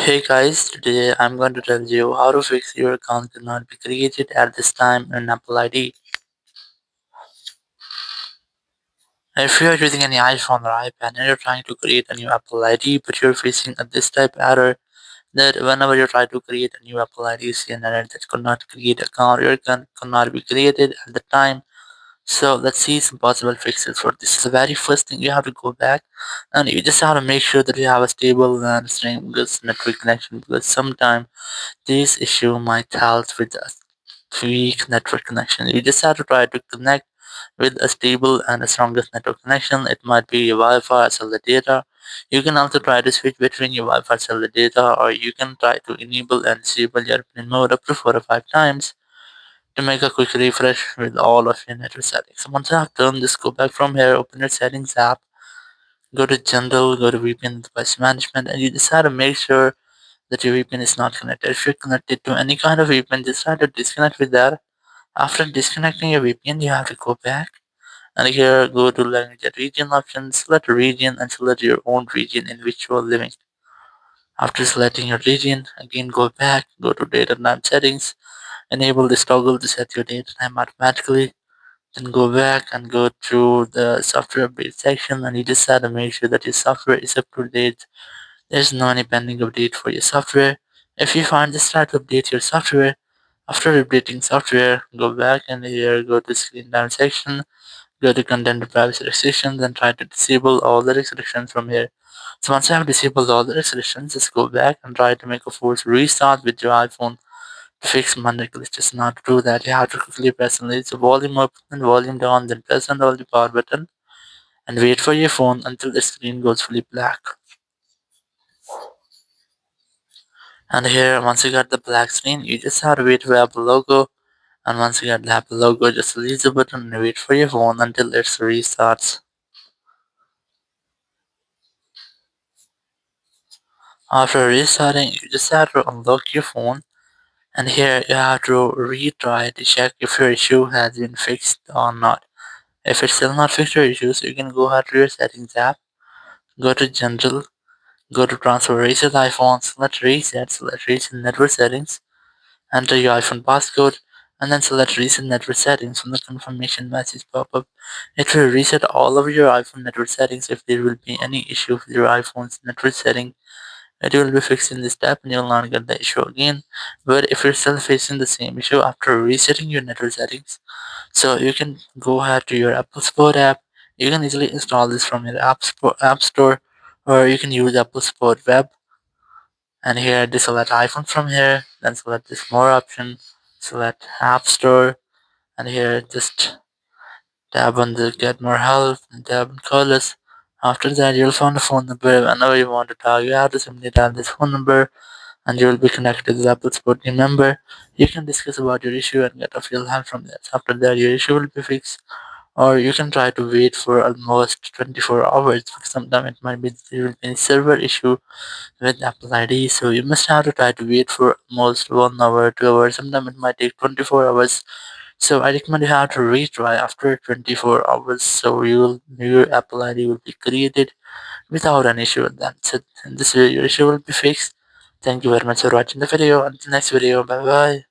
Hey guys, today I'm going to tell you how to fix your account cannot be created at this time in Apple ID. If you are using any iPhone or iPad and you're trying to create a new Apple ID but you're facing a this type error that whenever you try to create a new Apple ID, you see an error that could not create account, your account cannot be created at the time. So let's see some possible fixes for this. The very first thing you have to go back and you just have to make sure that you have a stable and good network connection because sometimes this issue might help with a weak network connection. You just have to try to connect with a stable and the strongest network connection. It might be your Wi-Fi or cellular data. You can also try to switch between your Wi-Fi and cellular data, or you can try to enable and disable your airplane mode up to 4 or 5 times to make a quick refresh with all of your network settings. So once you have done this, go back from here, open your settings app, go to general, go to VPN device management, and you just have to make sure that your VPN is not connected. If you're connected to any kind of VPN, just try to disconnect with that. After disconnecting your VPN, you have to go back and here go to language and region options, select region and select your own region in which you are living. After selecting your region, again go back, go to date and time settings, enable this toggle to set your date and time automatically. Then go back and go to the software update section and you just have to make sure that your software is up to date. There's no any pending update for your software. If you find this, try to update your software. After updating software, go back and here go to screen time section, go to content and privacy restrictions and try to disable all the restrictions from here. So once you have disabled all the restrictions, just go back and try to make a force restart with your iPhone to fix Monday glitches. Not to do that, you have to quickly press and leave the volume up and volume down, then press and hold the power button and wait for your phone until the screen goes fully black. And here, once you got the black screen, you just have to wait for Apple logo. And once you get the Apple logo, just release the button and wait for your phone until it restarts. After restarting, you just have to unlock your phone. And here, you have to retry to check if your issue has been fixed or not. If it's still not fixed your issue, so you can go ahead to your settings app, go to general, go to transfer reset iPhone, select reset network settings, enter your iPhone passcode, and then select reset network settings from the confirmation message pop-up. It will reset all of your iPhone network settings. If there will be any issue with your iPhone's network setting, it will be fixed in this step and you will not get the issue again. But if you're still facing the same issue after resetting your network settings, so you can go ahead to your Apple Sport app. You can easily install this from your App Store, or you can use Apple Sport Web. And here, just select iPhone from here, then select this more option, select App Store, and here just tap on the Get More Help and tap on Call Us. After that, you'll find a phone number. Whenever you want to talk, you have to simply dial this phone number and you will be connected to the Apple Support team member. You can discuss about your issue and get a real help from that. After that, your issue will be fixed. Or you can try to wait for almost 24 hours because sometimes it might be there will be a server issue with Apple ID. So you must have to try to wait for almost 1 hour, 2 hours. Sometimes it might take 24 hours. So I recommend you have to retry after 24 hours. So your Apple ID will be created without an issue. That's it. And this way your issue will be fixed. Thank you very much for watching the video. Until next video. Bye bye.